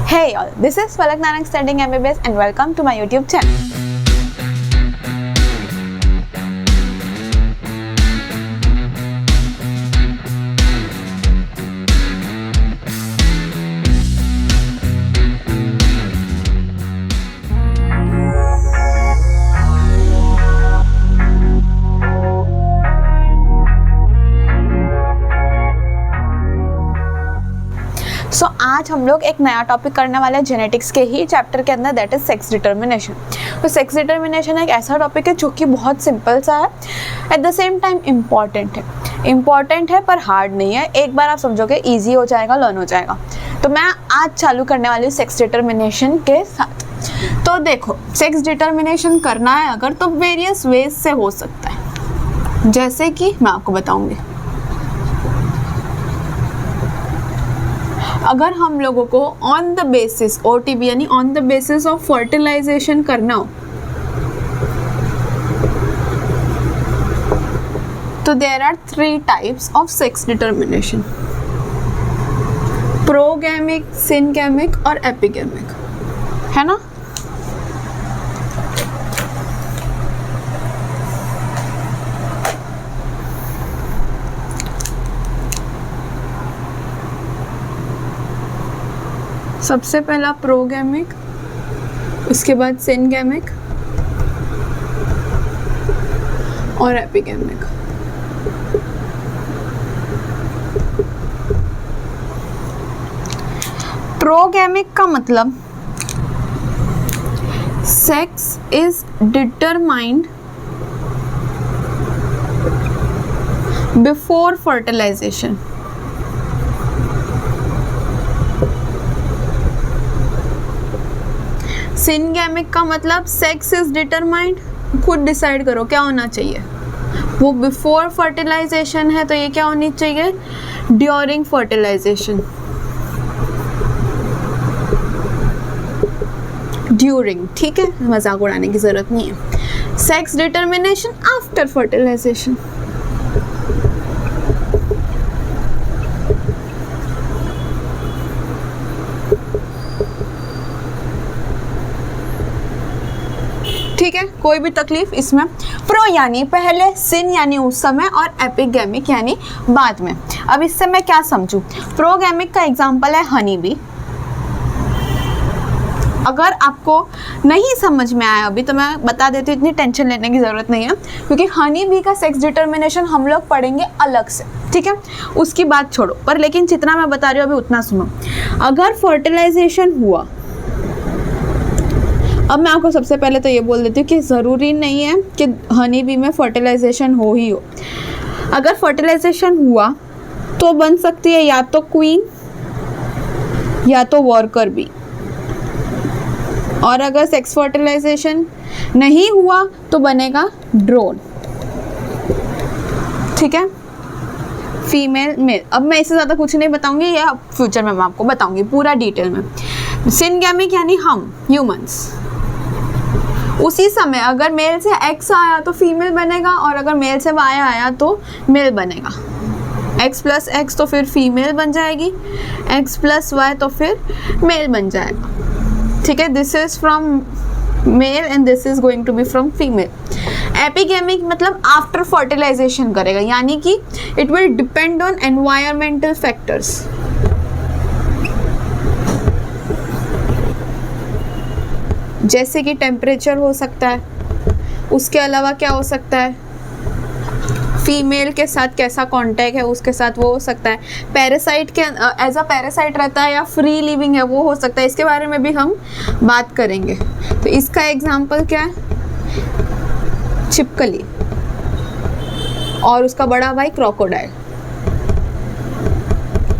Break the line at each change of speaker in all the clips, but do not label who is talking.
Hey all, this is Palak Nanak studying MBBS and welcome to my YouTube channel. सो आज हम लोग एक नया टॉपिक करने वाले हैं जेनेटिक्स के ही चैप्टर के अंदर, दैट इज सेक्स डिटर्मिनेशन। तो सेक्स डिटर्मिनेशन एक ऐसा टॉपिक है जो कि बहुत सिंपल सा है, at the same time important है पर हार्ड नहीं है। एक बार आप समझोगे ईजी हो जाएगा, लर्न हो जाएगा। तो मैं आज चालू करने वाली हूँ सेक्स डिटर्मिनेशन के साथ। तो देखो, सेक्स डिटर्मिनेशन करना है अगर तो वेरियस वेज से हो सकता है, जैसे कि मैं आपको बताऊंगी। अगर हम लोगों को ऑन द बेसिस OTB यानी on the basis of fertilisation करना हो तो there are 3 types of sex determination, progamic, syngamic और एपिगैमिक, है ना। सबसे पहला प्रोगैमिक, उसके बाद सिनगैमिक और एपिगैमिक। प्रोगैमिक का मतलब sex is determined before fertilisation. Syngamic का मतलब सेक्स इज डिटरमाइंड, खुद डिसाइड करो क्या होना चाहिए। वो बिफोर फर्टिलाइजेशन है तो ये क्या होनी चाहिए, ड्यूरिंग फर्टिलाइजेशन। ड्यूरिंग, ठीक है, मजाक उड़ाने की जरूरत नहीं है। Sex determination after fertilization. ठीक है, कोई भी तकलीफ इसमें। प्रो यानी पहले, सिन यानी उस समय और एपिगैमिक यानी बाद में। अब इससे मैं क्या समझूं? प्रोगैमिक का एग्जांपल है हनी बी। अगर आपको नहीं समझ में आया अभी तो मैं बता देती हूँ, इतनी टेंशन लेने की ज़रूरत नहीं है, क्योंकि हनी बी का सेक्स डिटर्मिनेशन हम लोग पढ़ेंगे अलग से, ठीक है। उसकी बात छोड़ो, पर लेकिन जितना मैं बता रही हूँ अभी उतना सुनो। अगर फर्टिलाइजेशन हुआ, अब मैं आपको सबसे पहले तो ये बोल देती हूँ कि ज़रूरी नहीं है कि हनी बी में फर्टिलाइजेशन हो ही हो। अगर फर्टिलाइजेशन हुआ तो बन सकती है या तो क्वीन या तो वर्कर बी, और अगर सेक्स फर्टिलाइजेशन नहीं हुआ तो बनेगा ड्रोन, ठीक है, फीमेल मेल। अब मैं इससे ज़्यादा कुछ नहीं बताऊंगी, ये फ्यूचर में मैं आपको बताऊंगी पूरा डिटेल में। सिनगैमिक यानी हम ह्यूमंस, उसी समय अगर मेल से एक्स आया तो फीमेल बनेगा, और अगर मेल से वाई आया तो मेल बनेगा। एक्स प्लस एक्स तो फिर फीमेल बन जाएगी, एक्स प्लस वाई तो फिर मेल बन जाएगा, ठीक है। This is from male and this is going to be from female. Epigamic मतलब आफ्टर फर्टिलाइजेशन करेगा, यानी कि it will depend on environmental factors. जैसे कि टेम्परेचर हो सकता है, उसके अलावा क्या हो सकता है, फीमेल के साथ कैसा कांटेक्ट है उसके साथ वो हो सकता है, पैरासाइट के एज अ पैरासाइट रहता है या फ्री लिविंग है वो हो सकता है। इसके बारे में भी हम बात करेंगे। तो इसका एग्जांपल क्या है, छिपकली और उसका बड़ा भाई क्रोकोडाइल।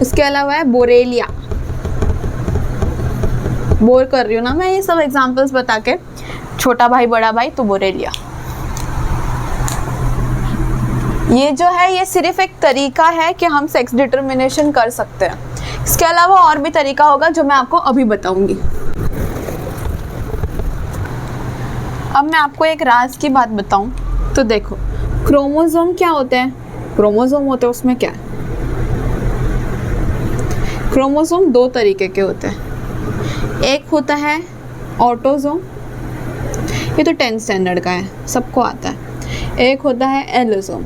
उसके अलावा है बोरेलिया, बोर कर रही हूँ ना मैं ये सब एग्जांपल्स बता के, छोटा भाई बड़ा भाई तो बोरेलिया। ये जो है ये सिर्फ एक तरीका है कि हम सेक्स डिटर्मिनेशन कर सकते हैं। इसके अलावा और भी तरीका होगा जो मैं आपको अभी बताऊंगी। अब मैं आपको एक राज की बात बताऊं तो देखो, क्रोमोसोम क्या होते हैं, क्रोमोसोम होते हैं उसमें क्या है, क्रोमोसोम 2 तरीके के होते हैं। एक होता है ऑटोजोम, ये तो 10th स्टैंडर्ड का है, सबको आता है। एक होता है एलोसोम।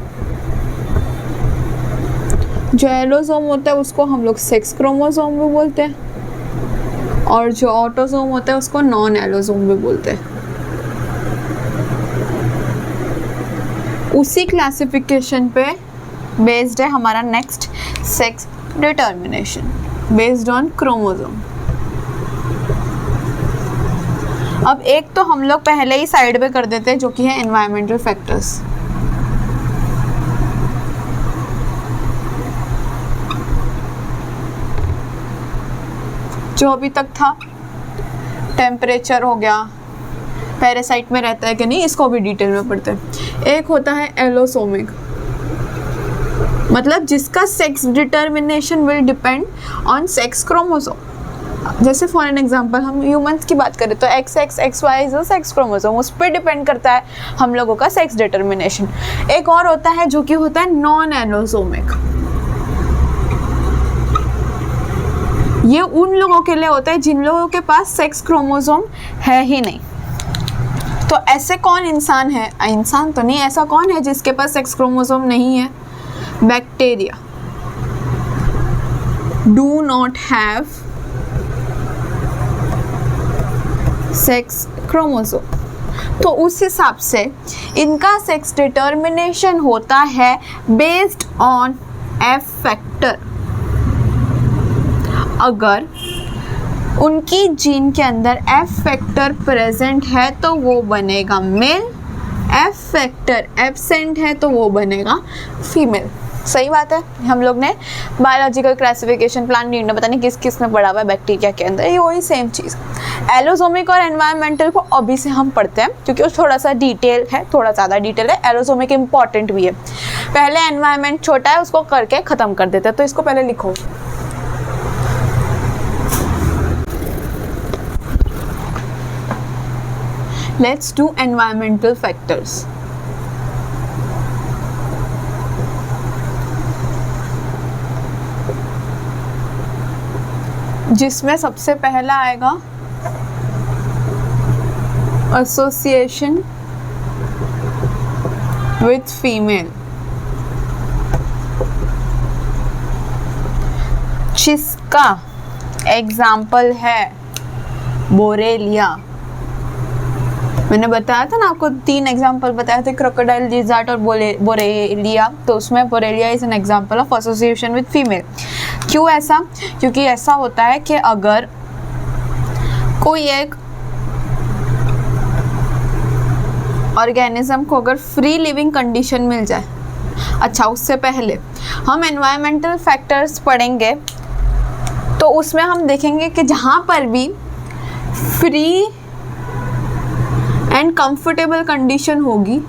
जो एलोसोम होता है उसको हम लोग सेक्स क्रोमोसोम भी बोलते हैं, और जो ऑटोसोम होता है उसको नॉन एलोसोम भी बोलते हैं। उसी क्लासिफिकेशन पे बेस्ड है हमारा next sex determination based on chromosome. अब एक तो हम लोग पहले ही साइड पे कर देते हैं, जो कि है एनवायरमेंटल फैक्टर्स। जो अभी तक था, टेम्परेचर हो गया, पैरासाइट में रहता है कि नहीं, इसको भी डिटेल में पढ़ते हैं। एक होता है एलोसोमिक, मतलब जिसका sex determination will depend on sex chromosome. जैसे फॉर एन एग्जांपल हम ह्यूमंस की बात करें तो XY is a sex chromosome, उस पर डिपेंड करता है हम लोगों का सेक्स डिटर्मिनेशन। एक और होता है जो कि होता है नॉन एलोसोमिक, ये उन लोगों के लिए होता है जिन लोगों के पास सेक्स क्रोमोसोम है ही नहीं। तो ऐसे कौन इंसान है, इंसान तो नहीं, ऐसा कौन है जिसके पास सेक्स क्रोमोसोम नहीं है? Bacteria do not have sex chromosome. तो उस हिसाब से इनका सेक्स डिटर्मिनेशन होता है बेस्ड ऑन एफ फैक्टर। अगर उनकी जीन के अंदर एफ फैक्टर प्रेजेंट है तो वो बनेगा मेल, एफ फैक्टर एब्सेंट है तो वो बनेगा फीमेल। सही बात है। हम लोग ने बायोलॉजिकल क्लासिफिकेशन प्लान नीड पता नहीं किस किस में पढ़ा हुआ है बैक्टीरिया के अंदर, ये वही सेम चीज़। एलोसोमिक और एनवायरमेंटल को अभी से हम पढ़ते हैं क्योंकि वो थोड़ा सा डिटेल है, थोड़ा ज़्यादा डिटेल है। एलोसोमिक इंपॉर्टेंट भी है। पहले एनवायरमेंट छोटा है, उसको करके ख़त्म कर देते हैं, तो इसको पहले लिखो। Let's do environmental factors. जिसमें सबसे पहला आएगा एसोसिएशन विथ फीमेल, जिसका एग्जाम्पल है बोरेलिया। मैंने बताया था ना आपको, 3 एग्जाम्पल बताए थे, क्रोकोडाइल, लिज़ार्ड और बोरेलिया। तो उसमें Borrelia is an example of association with female. क्यों ऐसा? क्योंकि ऐसा होता है कि अगर कोई एक ऑर्गेनिज्म को अगर फ्री लिविंग कंडीशन मिल जाए, अच्छा उससे पहले हम एनवायरमेंटल फैक्टर्स पढ़ेंगे तो उसमें हम देखेंगे कि जहाँ पर भी फ्री एंड कंफर्टेबल कंडीशन होगी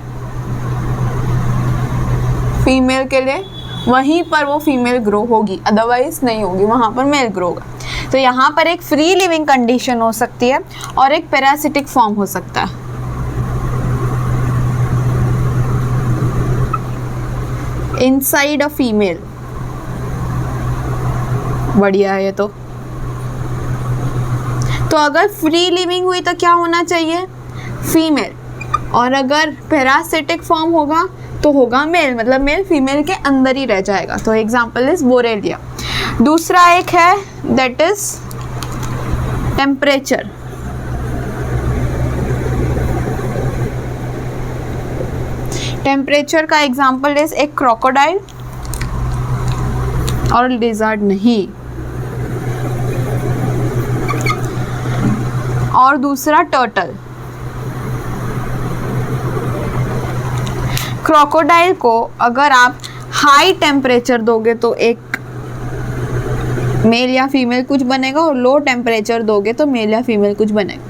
फीमेल के लिए, वहीं पर वो फीमेल ग्रो होगी, अदरवाइज नहीं होगी, वहाँ पर मेल ग्रो होगा। तो यहाँ पर एक फ्री लिविंग कंडीशन हो सकती है और एक पैरासिटिक फॉर्म हो सकता है। इनसाइड अ फीमेल, बढ़िया है ये तो अगर फ्री लिविंग हुई तो क्या होना चाहिए? फीमेल। और अगर पैरासिटिक फॉर्म होगा तो होगा मेल, मतलब मेल फीमेल के अंदर ही रह जाएगा। तो एग्जांपल इज बोरेलिया। दूसरा एक है दैट इज टेम्परेचर। टेम्परेचर का एग्जांपल इज एक क्रोकोडाइल और लिज़ार्ड नहीं। और दूसरा टर्टल। क्रोकोडाइल को अगर आप हाई टेम्परेचर दोगे तो एक मेल या फीमेल कुछ बनेगा, और लो टेम्परेचर दोगे तो मेल या फीमेल कुछ बनेगा।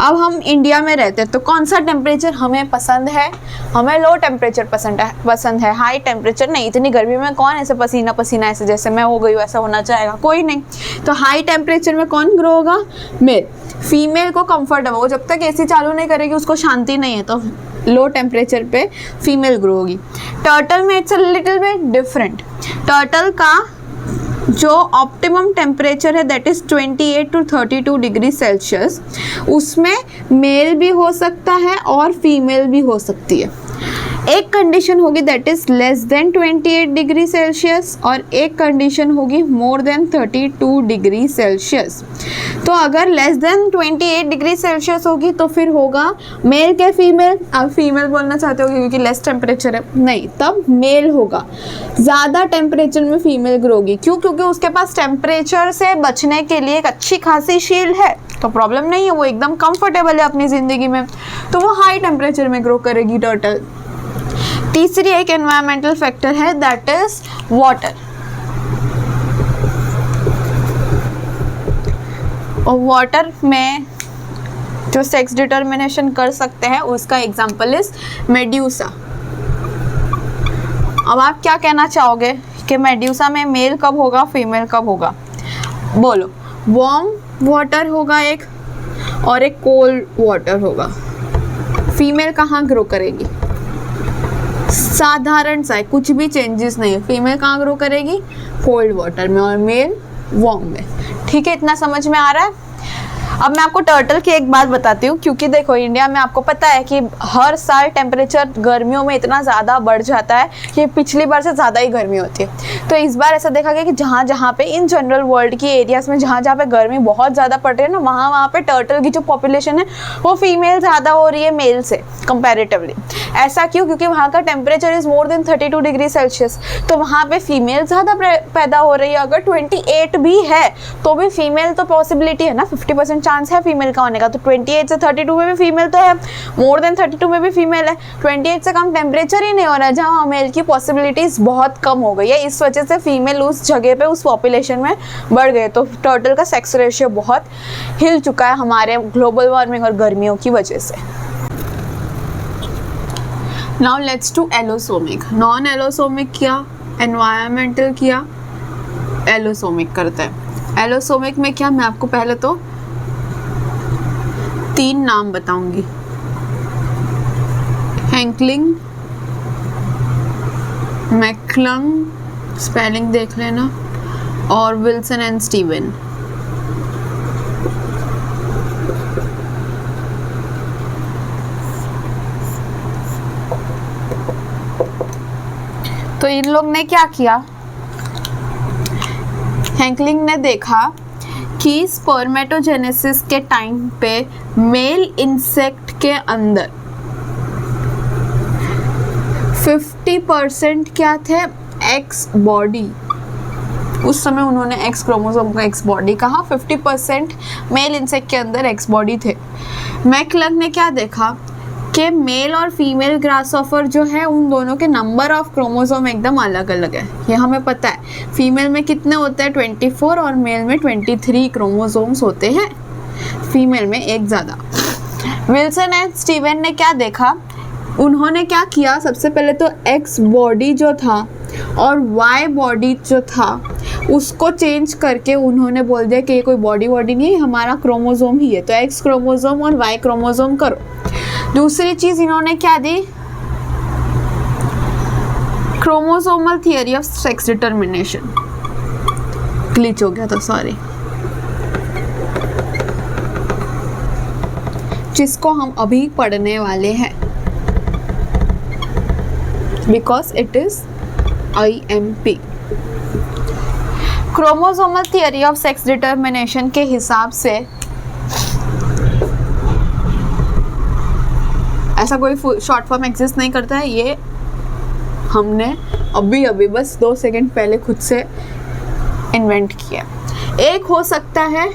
अब हम इंडिया में रहते हैं तो कौन सा टेम्परेचर हमें पसंद है? हमें लो टेम्परेचर पसंद है, हाई टेम्परेचर नहीं। इतनी गर्मी में कौन ऐसे पसीना पसीना ऐसे जैसे मैं हो गई हूँ ऐसा होना चाहेगा? कोई नहीं। तो हाई टेम्परेचर में कौन ग्रो होगा? मेल। फीमेल को कंफर्टेबल, वो जब तक एसी चालू नहीं करेगी उसको शांति नहीं है, तो लो टेम्परेचर पे फीमेल ग्रो होगी। टर्टल में it's a little bit different. Turtle का जो ऑप्टिमम टेम्परेचर है that is 28 to 32 degree Celsius, उसमें मेल भी हो सकता है और फीमेल भी हो सकती है। एक कंडीशन होगी that is less than 28 degree Celsius और एक कंडीशन होगी मोर देन 32 डिग्री सेल्सियस। तो अगर लेस देन 28 डिग्री सेल्सियस होगी तो फिर होगा मेल के फीमेल। आप फीमेल बोलना चाहते हो क्योंकि लेस टेम्परेचर है, नहीं, तब मेल होगा। ज़्यादा टेम्परेचर में फीमेल ग्रो होगी, क्यों? क्योंकि उसके पास टेम्परेचर से बचने के लिए एक अच्छी खासी शील्ड है, तो प्रॉब्लम नहीं है, वो एकदम कंफर्टेबल है अपनी ज़िंदगी में, तो वो हाई टेम्परेचर में ग्रो करेगी टर्टल। तीसरी एक एनवायरमेंटल फैक्टर है दैट इज वाटर। और वाटर में जो सेक्स डिटर्मिनेशन कर सकते हैं उसका एग्जांपल इज मेड्यूसा। अब आप क्या कहना चाहोगे कि मेड्यूसा में मेल कब होगा, फीमेल कब होगा? बोलो। वार्म वाटर होगा एक और एक कोल्ड वाटर होगा। फीमेल कहाँ ग्रो करेगी? साधारण सा है, कुछ भी चेंजेस नहीं है। फीमेल कहाँ ग्रो करेगी? कोल्ड वाटर में और मेल वार्म में। ठीक है, इतना समझ में आ रहा है? अब मैं आपको टर्टल की एक बात बताती हूँ, क्योंकि देखो इंडिया में आपको पता है कि हर साल टेम्परेचर गर्मियों में इतना ज़्यादा बढ़ जाता है कि पिछली बार से ज़्यादा ही गर्मी होती है। तो इस बार ऐसा देखा गया कि जहाँ जहाँ पे इन जनरल वर्ल्ड की एरियाज़ में जहाँ जहाँ पे गर्मी बहुत ज़्यादा पड़ रही है ना, वहाँ पे टर्टल की जो पॉपुलेशन है वो फीमेल ज़्यादा हो रही है मेल से कंपेरेटिवली। ऐसा क्यों? क्योंकि वहाँ का temperature is more than 32 degree Celsius, तो वहाँ पे फीमेल ज़्यादा पैदा हो रही है। अगर 28 भी है तो भी फीमेल तो पॉसिबिलिटी है ना, 50% चांस है फीमेल का होने का। तो 28 से 32 में भी फीमेल तो है, मोर देन 32 में भी फीमेल है। 28 से कम टेम्परेचर ही नहीं हो रहा है, जहाँ मेल की पॉसिबिलिटीज़ बहुत कम हो गई है। इस वजह से फीमेल उस जगह पे उस पॉपुलेशन में बढ़ गए। तो टर्टल का सेक्स रेशियो बहुत हिल चुका है हमारे ग्लोबल वार्मिंग और गर्मियों की वजह से। Now let's to allosomic. Non allosomic किया, एनवायरमेंटल किया, एलोसोमिक करते हैं। एलोसोमिक में क्या, मैं आपको पहले तो 3 नाम बताऊंगी। हैंकलिंग, मैक्लंग, स्पेलिंग देख लेना, और विल्सन एंड स्टीवन। तो इन लोग ने क्या किया? हैंकलिंग ने देखा कि स्पर्मेटोजेनेसिस के टाइम पे मेल इंसेक्ट के अंदर 50% क्या थे? X body. उस समय उन्होंने एक्स क्रोमोसोम को एक्स बॉडी कहा। 50% मेल इंसेक्ट के अंदर एक्स बॉडी थे। मैकलग ने क्या देखा कि मेल और फीमेल ग्रासहॉपर जो है उन दोनों के नंबर ऑफ क्रोमोसोम एकदम अलग अलग है। ये हमें पता है। फीमेल में कितने होते हैं? 24 और मेल में 23 क्रोमोसोम्स होते हैं, फीमेल में एक ज़्यादा। विल्सन एंड स्टीवन ने क्या देखा? उन्होंने क्या किया? सबसे पहले तो एक्स बॉडी जो था और वाई बॉडी जो था उसको चेंज करके उन्होंने बोल दिया कि ये कोई बॉडी नहीं है, हमारा क्रोमोसोम ही है, तो एक्स क्रोमोसोम और वाई क्रोमोसोम करो। दूसरी चीज इन्होंने क्या दी? Chromosomal theory of sex determination. Glitch हो गया था, सॉरी, जिसको हम अभी पढ़ने वाले हैं because it is IMP। Chromosomal theory of sex determination के हिसाब से ऐसा कोई शॉर्ट फॉर्म एग्जिस्ट नहीं करता है। ये हमने अभी बस 2 सेकंड पहले खुद से इन्वेंट किया। एक हो सकता है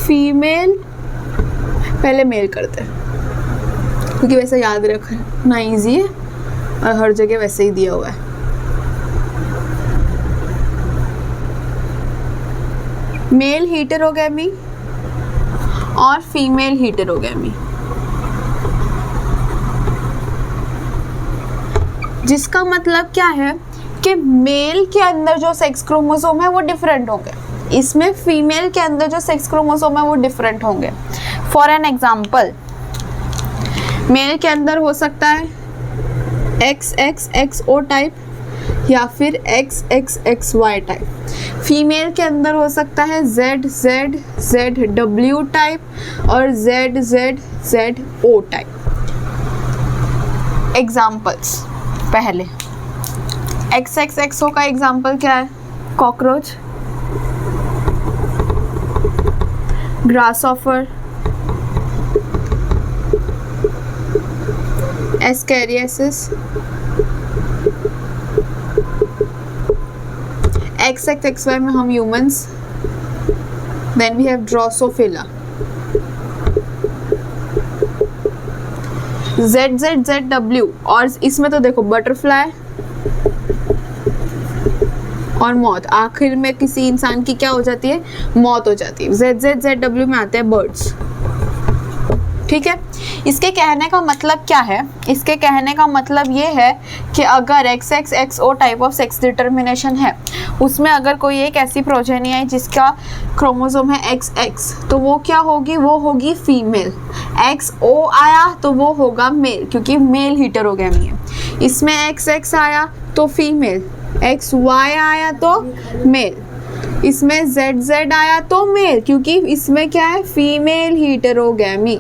फीमेल, पहले मेल करते हैं क्योंकि वैसे याद रखना इजी है और हर जगह वैसे ही दिया हुआ है। मेल हीटेरोगैमी और फीमेल हीटेरोगैमी, जिसका मतलब क्या है कि मेल के अंदर जो सेक्स क्रोमोसोम है वो डिफरेंट होंगे, इसमें फीमेल के अंदर जो सेक्स क्रोमोसोम है वो डिफरेंट होंगे। फॉर एन एग्जाम्पल, मेल के अंदर हो सकता है XXXO टाइप या फिर XXXY टाइप। फीमेल के अंदर हो सकता है ZZZW टाइप और ZZZO टाइप। एग्जाम्पल्स, पहले XXXO का एग्जाम्पल क्या है? Cockroach, grasshopper, ascariasis. XXXY में हम humans, then we have drosophila. ZZZW, और इसमें तो देखो बटरफ्लाई और मौत, आखिर में किसी इंसान की क्या हो जाती है? मौत हो जाती है। ZZZW में आते हैं बर्ड्स। ठीक है, इसके कहने का मतलब क्या है? इसके कहने का मतलब ये है कि अगर XXXO type of sex determination है, उसमें अगर कोई एक ऐसी प्रोजेनी है जिसका क्रोमोसोम है XX, तो वो क्या होगी? वो होगी फीमेल। XO आया तो वो होगा मेल, क्योंकि मेल हीटेरोगैमी है। इसमें XX आया तो फीमेल, XY आया तो मेल, इसमें ZZ आया तो मेल, क्योंकि इसमें क्या है? फीमेल हीटेरोगैमी।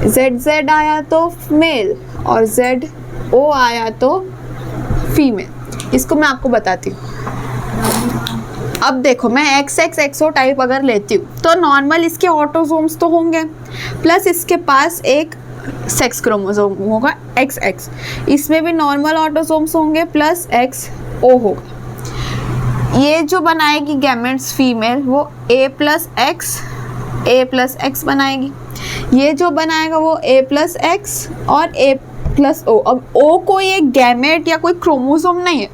ZZ आया तो मेल और ZO आया तो फीमेल। इसको मैं आपको बताती हूँ। अब देखो, मैं XXXO टाइप अगर लेती हूँ तो नॉर्मल इसके ऑटोसोम्स तो होंगे, प्लस इसके पास एक सेक्स क्रोमोसोम होगा XX, इसमें भी नॉर्मल ऑटोसोम्स होंगे प्लस XO होगा। ये जो बनाएगी गैमेट्स फीमेल, वो A+X बनाएगी। ये जो बनाएगा वो A+X और A+O। अब O कोई एक गैमेट या कोई क्रोमोसोम नहीं है,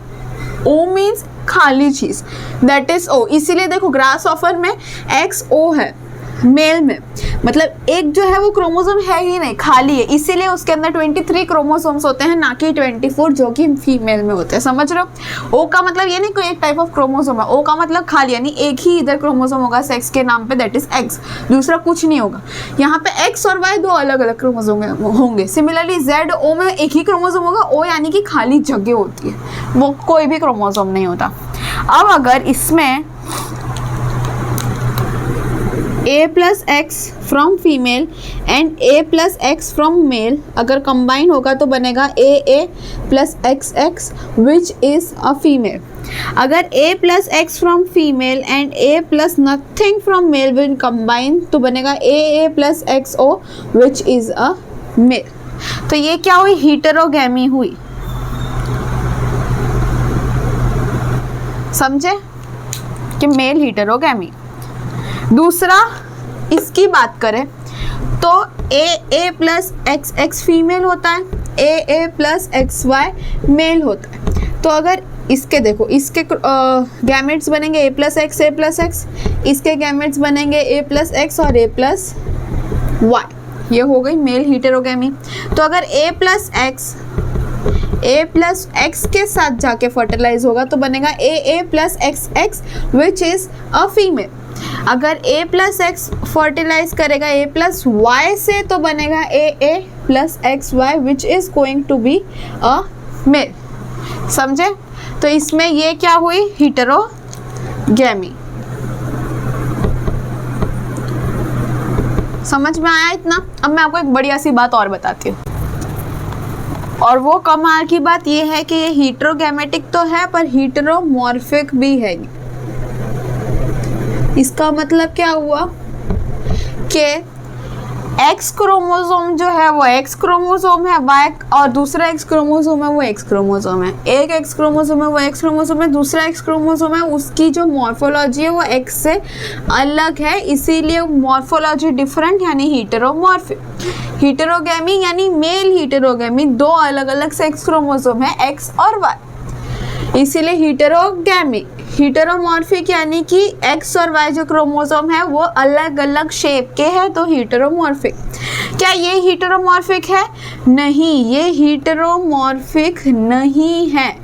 O मीन्स खाली चीज, दैट इज O। इसीलिए देखो ग्रासऑफर में XO है मेल में, मतलब एक जो है वो क्रोमोसोम है ही नहीं, खाली है, इसीलिए उसके अंदर 23 क्रोमोसोम्स होते हैं, ना कि 24 जो कि फीमेल में होते हैं। समझ रहे हो? O का मतलब ये नहीं कोई एक टाइप ऑफ क्रोमोसोम है, O का मतलब खाली, यानी एक ही इधर क्रोमोसोम होगा सेक्स के नाम पे, दैट इज X, दूसरा कुछ नहीं होगा। यहाँ पे X और Y दो अलग अलग क्रोमोसोम होंगे। सिमिलरली ZO में एक ही क्रोमोसोम होगा, O यानी कि खाली जगह होती है, वो कोई भी क्रोमोसोम नहीं होता। अब अगर इसमें A+X from female and A+X from male अगर कंबाइन होगा तो बनेगा AA+XX which is a female. अगर A+X from female and A+nothing from male will combine तो बनेगा AA+XO which is a mail. तो ये क्या हुई? हीटेरोगैमी हुई। समझे कि मेल हीटेरोगैमी। दूसरा, इसकी बात करें तो AA+XX फीमेल होता है, AA+XY मेल होता है। तो अगर इसके देखो, इसके गैमेट्स बनेंगे A+X, इसके गैमेट्स बनेंगे A+X और A+Y, ये हो गई मेल हीटेरोगैमी। तो अगर A+X के साथ जाके फर्टिलाइज होगा तो बनेगा AA+XX which is a female. अगर A+X फर्टिलाइज करेगा A+Y से तो बनेगा AA+XY which is going to be a male. समझे? तो इसमें ये क्या हुई? हीटेरोगैमी। समझ में आया इतना? अब मैं आपको एक बढ़िया सी बात और बताती हूँ, और वो कमाल की बात ये है कि ये हीटेरोगैमेटिक तो है पर हीटेरोमॉर्फिक भी है। इसका मतलब क्या हुआ कि X क्रोमोसोम जो है वो X क्रोमोसोम है, Y और दूसरा X क्रोमोसोम है वो X क्रोमोसोम है। एक X क्रोमोसोम है वो X क्रोमोसोम है, दूसरा X क्रोमोसोम है उसकी जो मॉर्फोलॉजी है वो X से अलग है, इसीलिए मॉर्फोलॉजी डिफरेंट यानी हीटेरोमॉर्फिक। हीटेरोगैमी यानी मेल हीटेरोगैमी, दो अलग अलग सेक्स क्रोमोसोम है X और Y, इसीलिए हीटेरोगैमी। हीटेरोमॉर्फिक यानी कि X और Y जो क्रोमोसोम है वो अलग अलग शेप के हैं, तो हीटेरोमॉर्फिक। क्या ये हीटेरोमॉर्फिक है? नहीं, ये हीटेरोमॉर्फिक नहीं है,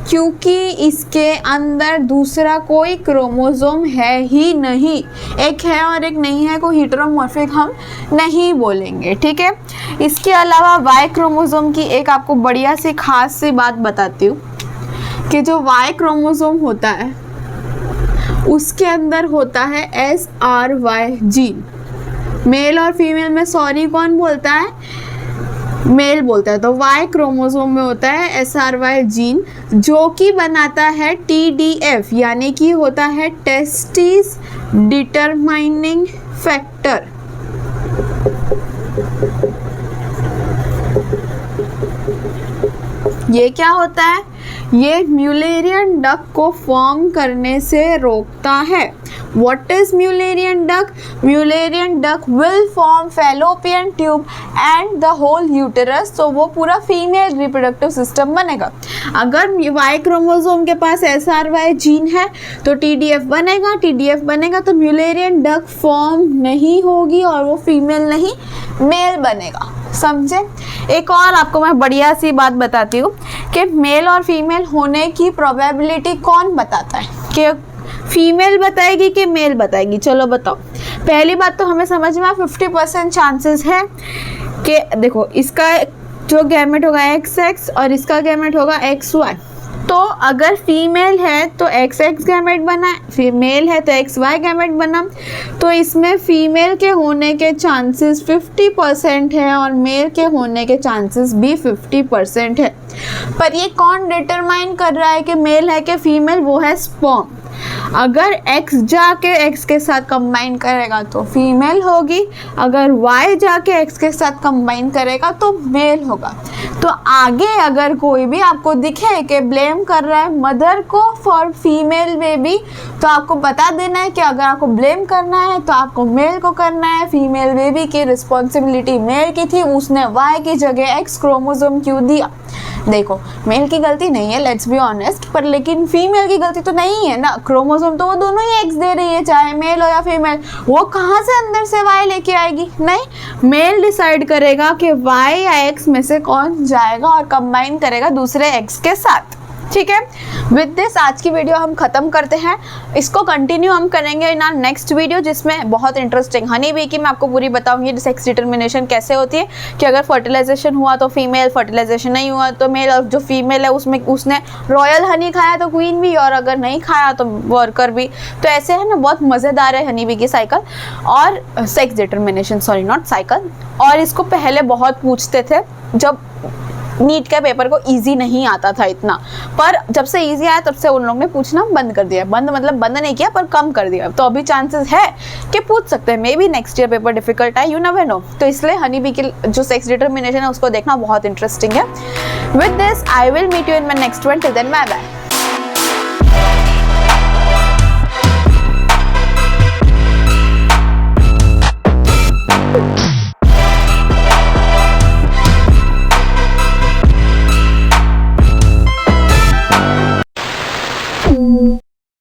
क्योंकि इसके अंदर दूसरा कोई क्रोमोसोम है ही नहीं। एक है और एक नहीं है को हीटेरोमॉर्फिक हम नहीं बोलेंगे। ठीक है, इसके अलावा Y क्रोमोसोम की एक आपको बढ़िया सी खास सी बात बताती हूँ कि जो Y क्रोमोसोम होता है उसके अंदर होता है SRY जीन। मेल और फीमेल में सॉरी कौन बोलता है? मेल बोलता है। तो Y क्रोमोसोम में होता है SRY जीन, जो कि बनाता है TDF, यानी कि होता है टेस्टिस डिटरमाइनिंग फैक्टर। ये क्या होता है? ये म्यूलेरियन डक को फॉर्म करने से रोकता है। What is Mullerian duct? Mullerian duct will form fallopian tube and the whole uterus। तो वो पूरा फीमेल रिप्रोडक्टिव सिस्टम बनेगा। अगर Y क्रोमोसोम के पास SRY जीन है तो TDF बनेगा, TDF बनेगा तो म्यूलेरियन डक्ट फॉर्म नहीं होगी और वो फीमेल नहीं मेल बनेगा। समझे? एक और आपको मैं बढ़िया सी बात बताती हूँ कि मेल और फीमेल होने की प्रोबेबिलिटी कौन बताता है, कि फीमेल बताएगी कि मेल बताएगी? चलो बताओ। पहली बात तो हमें समझ में 50% चांसेस है कि देखो, इसका जो गैमेट होगा XX और इसका गैमेट होगा XY। तो अगर फीमेल है तो XX गैमेट बना, फीमेल है तो XY गैमेट बना, तो इसमें फीमेल के होने के चांसेस 50% है और मेल के होने के चांसेस भी 50% है। पर ये कौन डिटरमाइन कर रहा है कि मेल है कि फीमेल? वो है स्पर्म। अगर X जाके X के साथ कंबाइन करेगा तो फीमेल होगी, अगर Y जाके X के साथ कंबाइन करेगा तो मेल होगा। तो आगे अगर कोई भी आपको दिखे कि ब्लेम कर रहा है मदर को फॉर फीमेल बेबी, तो आपको बता देना है कि अगर आपको ब्लेम करना है तो आपको मेल को करना है। फीमेल बेबी की रिस्पॉन्सिबिलिटी मेल की थी, उसने Y की जगह X क्रोमोसोम क्यों दिया? देखो, मेल की गलती नहीं है, लेट्स बी ऑनेस्ट, पर लेकिन फीमेल की गलती तो नहीं है ना। क्रोमोसोम तो वो दोनों ही एक्स दे रही है, चाहे मेल हो या फीमेल। वो कहाँ से अंदर से वाई लेके आएगी? नहीं, मेल डिसाइड करेगा कि वाई या एक्स में से कौन जाएगा और कंबाइन करेगा दूसरे एक्स के साथ। ठीक है, विद दिस आज की वीडियो हम खत्म करते हैं। इसको कंटिन्यू हम करेंगे इन आवर नेक्स्ट वीडियो, जिसमें बहुत इंटरेस्टिंग हनी बी की मैं आपको पूरी बताऊंगी सेक्स डिटर्मिनेशन कैसे होती है, कि अगर फर्टिलाइजेशन हुआ तो फीमेल, फर्टिलाइजेशन नहीं हुआ तो मेल, और जो फीमेल है उसमें उसने रॉयल हनी खाया तो क्वीन भी, और अगर नहीं खाया तो वर्कर भी। तो ऐसे है ना, बहुत मज़ेदार है हनी बी की साइकिल और sex determination, sorry not cycle. और इसको पहले बहुत पूछते थे जब नीट के पेपर को इजी नहीं आता था इतना, पर जब से इजी आया तब से उन लोगों ने पूछना बंद कर दिया। बंद मतलब बंद नहीं किया, पर कम कर दिया। तो अभी चांसेस है कि पूछ सकते हैं, may be next year paper difficult है, यू नेवर नो। तो इसलिए हनी बी की जो सेक्स डिटर्मिनेशन है उसको देखना बहुत इंटरेस्टिंग है। With this I will meet you in my next one. Till then bye bye.